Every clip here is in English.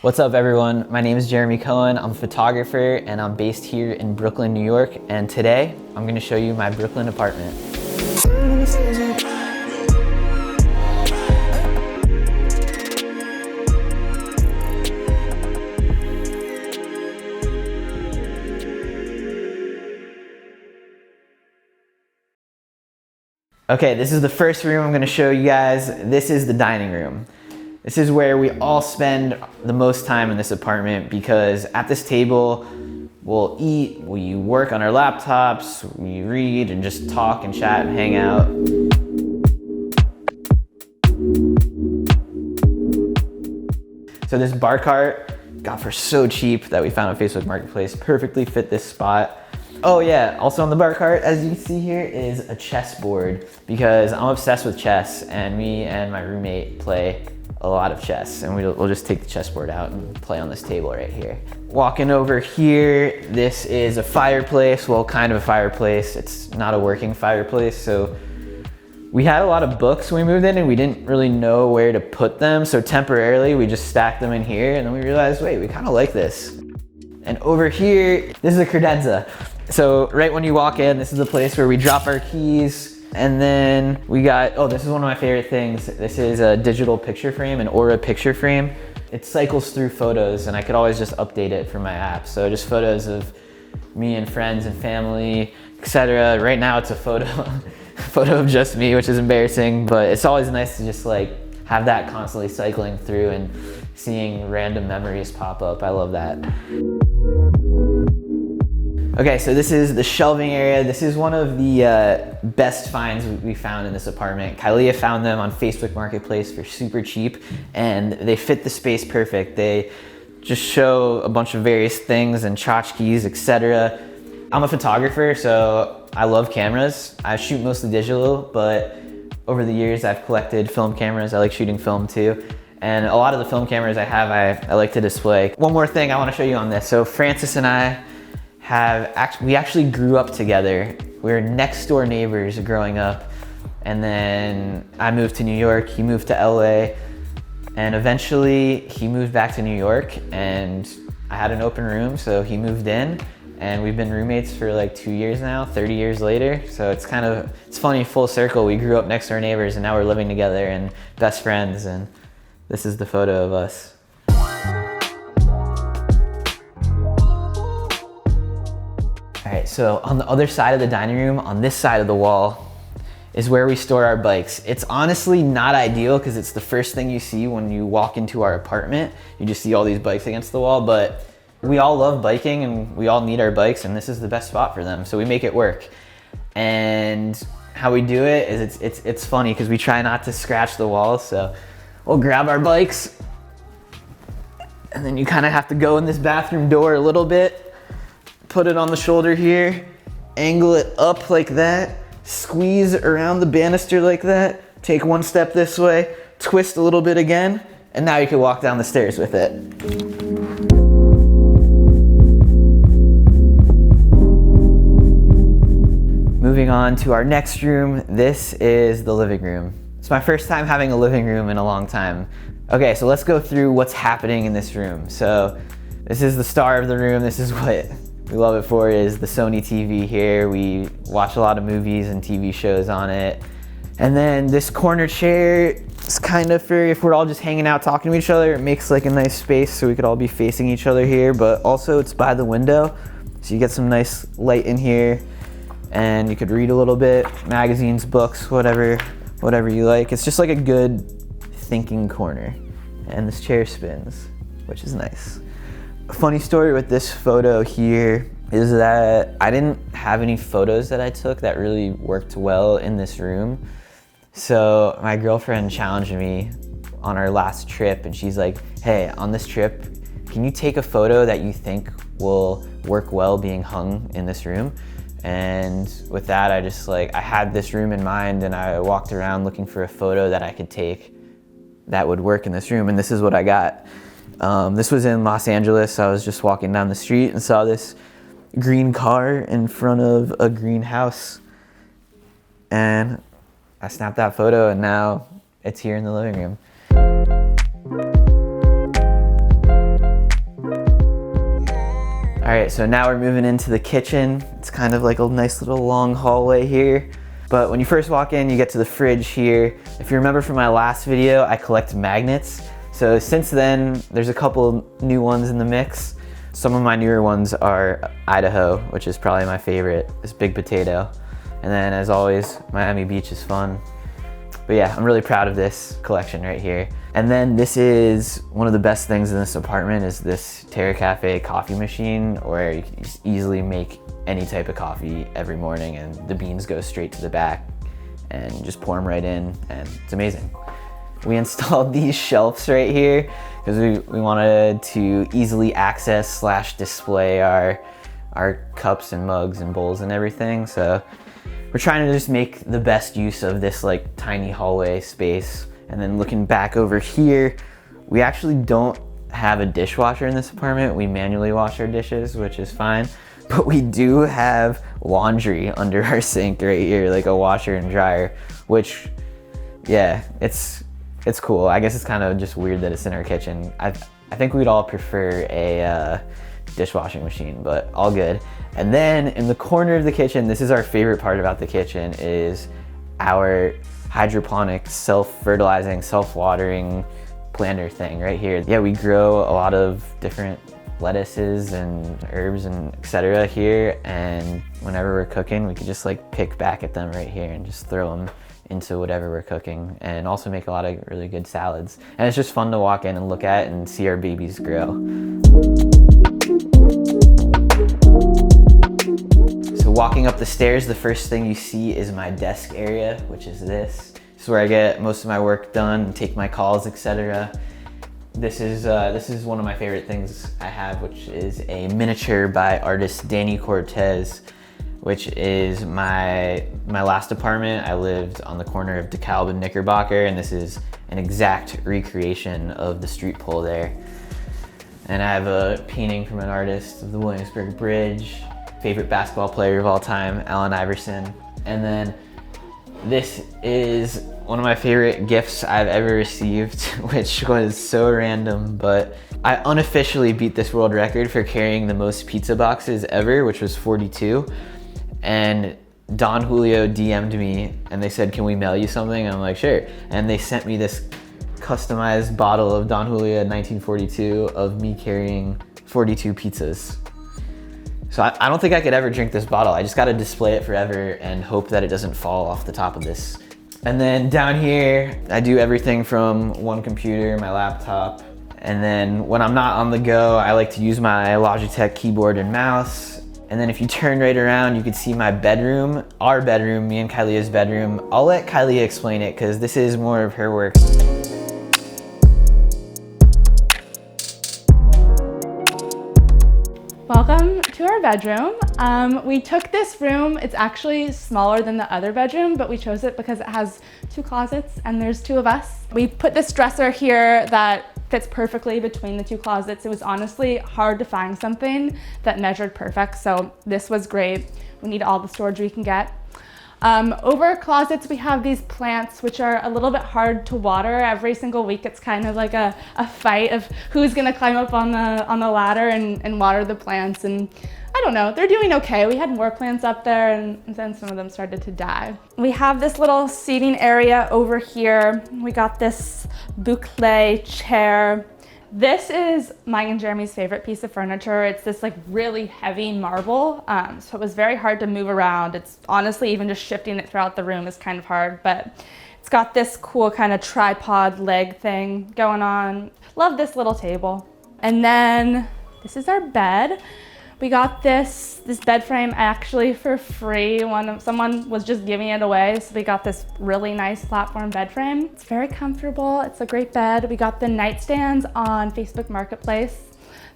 What's up everyone? My name is Jeremy Cohen. I'm a photographer and I'm based here in Brooklyn, New York. And today I'm gonna show you my Brooklyn apartment. Okay, this is the first room I'm gonna show you guys. This is the dining room. This is where we all spend the most time in this apartment because at this table, we'll eat, we work on our laptops, we read and just talk and chat and hang out. So this bar cart got for so cheap that we found on Facebook Marketplace, perfectly fit this spot. Oh yeah, also on the bar cart, as you can see here, is a chessboard because I'm obsessed with chess and me and my roommate play a lot of chess, and we'll just take the chessboard out and play on this table right here. Walking over here, this is a fireplace, well, kind of a fireplace. It's not a working fireplace, so we had a lot of books when we moved in and we didn't really know where to put them, so temporarily we just stacked them in here and then we realized, wait, we kind of like this. And over here, this is a credenza. So right when you walk in, this is the place where we drop our keys. And then we got, oh, this is one of my favorite things. This is a digital picture frame, an Aura picture frame. It cycles through photos and I could always just update it from my app. So just photos of me and friends and family, etc. Right now it's a photo of just me, which is embarrassing, but it's always nice to just like have that constantly cycling through and seeing random memories pop up. I love that. Okay, so this is the shelving area. This is one of the best finds we found in this apartment. Kylea found them on Facebook Marketplace for super cheap, and they fit the space perfect. They just show a bunch of various things and tchotchkes, etc. I'm a photographer, so I love cameras. I shoot mostly digital, but over the years I've collected film cameras. I like shooting film too. And a lot of the film cameras I have, I like to display. One more thing I want to show you on this. So Francis and I we actually grew up together. We were next door neighbors growing up. And then I moved to New York, he moved to LA. And eventually he moved back to New York and I had an open room, so he moved in. And we've been roommates for like 2 years now, 30 years later. So it's funny, full circle. We grew up next door neighbors and now we're living together and best friends. And this is the photo of us. All right, so on the other side of the dining room, on this side of the wall, is where we store our bikes. It's honestly not ideal because it's the first thing you see when you walk into our apartment. You just see all these bikes against the wall, but we all love biking and we all need our bikes and this is the best spot for them, so we make it work. And how we do it is it's funny because we try not to scratch the walls, so we'll grab our bikes and then you kind of have to go in this bathroom door a little bit, put it on the shoulder here, angle it up like that, squeeze around the banister like that, take one step this way, twist a little bit again, and now you can walk down the stairs with it. Moving on to our next room, this is the living room. It's my first time having a living room in a long time. Okay, so let's go through what's happening in this room. So this is the star of the room. This is what we love it for, is the Sony TV here. We watch a lot of movies and TV shows on it. And then this corner chair is kind of for if we're all just hanging out talking to each other. It makes like a nice space so we could all be facing each other here, but also it's by the window. So you get some nice light in here and you could read a little bit, magazines, books, whatever you like. It's just like a good thinking corner. And this chair spins, which is nice. A funny story with this photo here is that I didn't have any photos that I took that really worked well in this room. So my girlfriend challenged me on our last trip and she's like, hey, on this trip, can you take a photo that you think will work well being hung in this room? And with that, I had this room in mind and I walked around looking for a photo that I could take that would work in this room, and this is what I got. This was in Los Angeles. I was just walking down the street and saw this green car in front of a green house. And I snapped that photo and now it's here in the living room. All right, so now we're moving into the kitchen. It's kind of like a nice little long hallway here. But when you first walk in, you get to the fridge here. If you remember from my last video, I collect magnets. So since then, there's a couple new ones in the mix. Some of my newer ones are Idaho, which is probably my favorite, this big potato. And then as always, Miami Beach is fun. But yeah, I'm really proud of this collection right here. And then this is one of the best things in this apartment is this Terra Cafe coffee machine where you can just easily make any type of coffee every morning and the beans go straight to the back and just pour them right in and it's amazing. We installed these shelves right here because we wanted to easily access / display our cups and mugs and bowls and everything. So we're trying to just make the best use of this like tiny hallway space. And then looking back over here, we actually don't have a dishwasher in this apartment. We manually wash our dishes, which is fine. But we do have laundry under our sink right here, like a washer and dryer, which, yeah, it's cool. I guess it's kind of just weird that it's in our kitchen. I think we'd all prefer a dishwashing machine, but all good. And then in the corner of the kitchen, this is our favorite part about the kitchen, is our hydroponic, self-fertilizing, self-watering planter thing right here. Yeah, we grow a lot of different lettuces and herbs and etc. here, and whenever we're cooking, we could just like pick back at them right here and just throw them into whatever we're cooking, and also make a lot of really good salads. And it's just fun to walk in and look at and see our babies grow. So walking up the stairs, the first thing you see is my desk area, which is this. This is where I get most of my work done, take my calls, etc. This is one of my favorite things I have, which is a miniature by artist Danny Cortez, which is my last apartment. I lived on the corner of DeKalb and Knickerbocker, and this is an exact recreation of the street pole there. And I have a painting from an artist of the Williamsburg Bridge, favorite basketball player of all time, Allen Iverson. And then this is one of my favorite gifts I've ever received, which was so random, but I unofficially beat this world record for carrying the most pizza boxes ever, which was 42. And Don Julio DM'd me and they said, can we mail you something? And I'm like, sure. And they sent me this customized bottle of Don Julio 1942 of me carrying 42 pizzas. So I don't think I could ever drink this bottle. I just gotta display it forever and hope that it doesn't fall off the top of this. And then down here, I do everything from one computer, my laptop. And then when I'm not on the go, I like to use my Logitech keyboard and mouse. And then if you turn right around, you can see my bedroom, our bedroom, me and Kylea's bedroom. I'll let Kylea explain it because this is more of her work. Welcome to our bedroom. We took this room, it's actually smaller than the other bedroom, but we chose it because it has 2 closets and there's 2 of us. We put this dresser here that fits perfectly between the 2 closets. It was honestly hard to find something that measured perfect, so this was great. We need all the storage we can get. Over closets, we have these plants, which are a little bit hard to water. Every single week, it's kind of like a fight of who's gonna climb up on the ladder and water the plants. And I don't know, they're doing okay. We had more plants up there and then some of them started to die. We have this little seating area over here. We got this boucle chair. This is mine and Jeremy's favorite piece of furniture. It's this like really heavy marble, so it was very hard to move around. It's honestly, even just shifting it throughout the room is kind of hard, but it's got this cool kind of tripod leg thing going on. Love this little table. And then this is our bed. We got this bed frame actually for free. Someone was just giving it away, so we got this really nice platform bed frame. It's very comfortable. It's a great bed. We got the nightstands on Facebook Marketplace.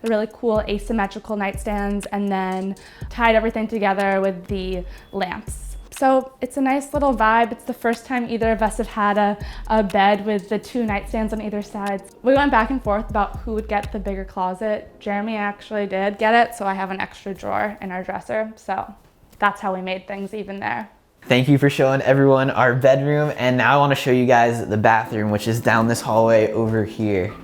The really cool asymmetrical nightstands, and then tied everything together with the lamps. So it's a nice little vibe. It's the first time either of us have had a bed with the 2 nightstands on either side. We went back and forth about who would get the bigger closet. Jeremy actually did get it, so I have an extra drawer in our dresser. So that's how we made things even there. Thank you for showing everyone our bedroom, and now I want to show you guys the bathroom, which is down this hallway over here.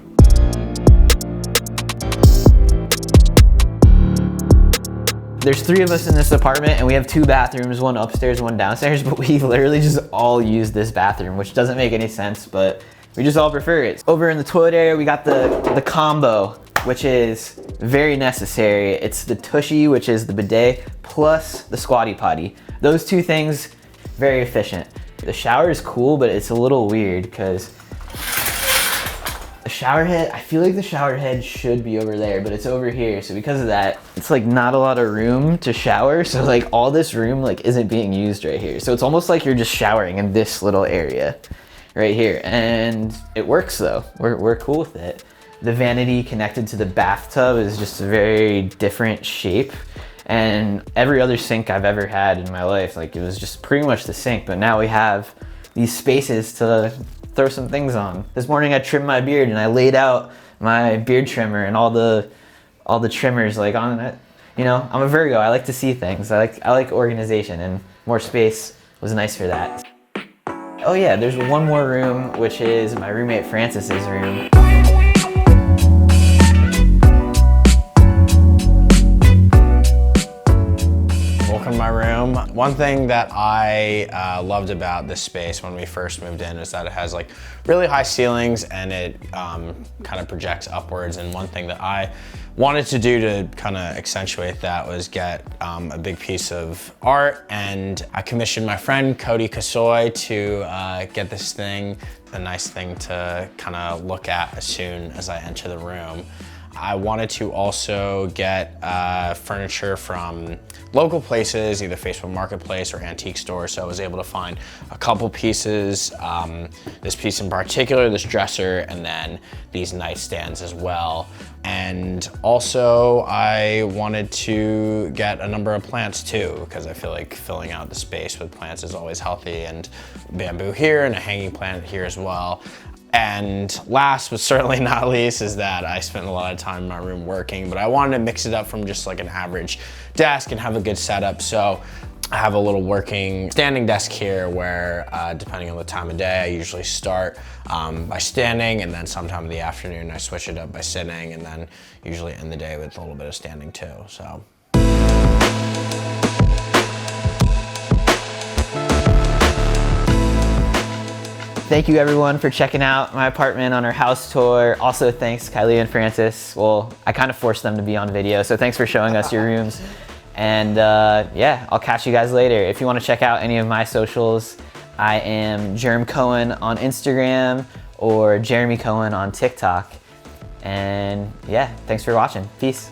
there's 3 of us in this apartment and we have 2 bathrooms, one upstairs, one downstairs, but we literally just all use this bathroom, which doesn't make any sense, but we just all prefer it. Over in the toilet area, we got the combo, which is very necessary. It's the Tushy, which is the bidet, plus the squatty potty. Those 2 things, very efficient. The shower is cool, but it's a little weird because the shower head, I feel like the shower head should be over there, but it's over here. So because of that, it's like not a lot of room to shower. So like all this room like isn't being used right here. So it's almost like you're just showering in this little area right here. And it works though, we're cool with it. The vanity connected to the bathtub is just a very different shape. And every other sink I've ever had in my life, like it was just pretty much the sink, but now we have these spaces to throw some things on. This morning I trimmed my beard and I laid out my beard trimmer and all the trimmers like on it. You know, I'm a Virgo, I like to see things. I like organization, and more space was nice for that. Oh yeah, there's one more room, which is my roommate Francis's room. Welcome to my room. One thing that I loved about this space when we first moved in is that it has like really high ceilings and it kind of projects upwards. And one thing that I wanted to do to kind of accentuate that was get a big piece of art, and I commissioned my friend Cody Kasoy to get this thing, a nice thing to kind of look at as soon as I enter the room. I wanted to also get furniture from local places, either Facebook Marketplace or antique stores, so I was able to find a couple pieces, this piece in particular, this dresser, and then these nightstands as well. And also I wanted to get a number of plants too, because I feel like filling out the space with plants is always healthy, and bamboo here and a hanging plant here as well. And last but certainly not least is that I spent a lot of time in my room working, but I wanted to mix it up from just like an average desk and have a good setup. So I have a little working standing desk here where depending on the time of day, I usually start by standing, and then sometime in the afternoon I switch it up by sitting, and then usually end the day with a little bit of standing too, so. Thank you everyone for checking out my apartment on our house tour. Also thanks Kylea and Francis. Well, I kind of forced them to be on video, so thanks for showing us your rooms. And yeah, I'll catch you guys later. If you want to check out any of my socials, I am Jeremy Cohen on Instagram or Jeremy Cohen on TikTok. And yeah, thanks for watching. Peace.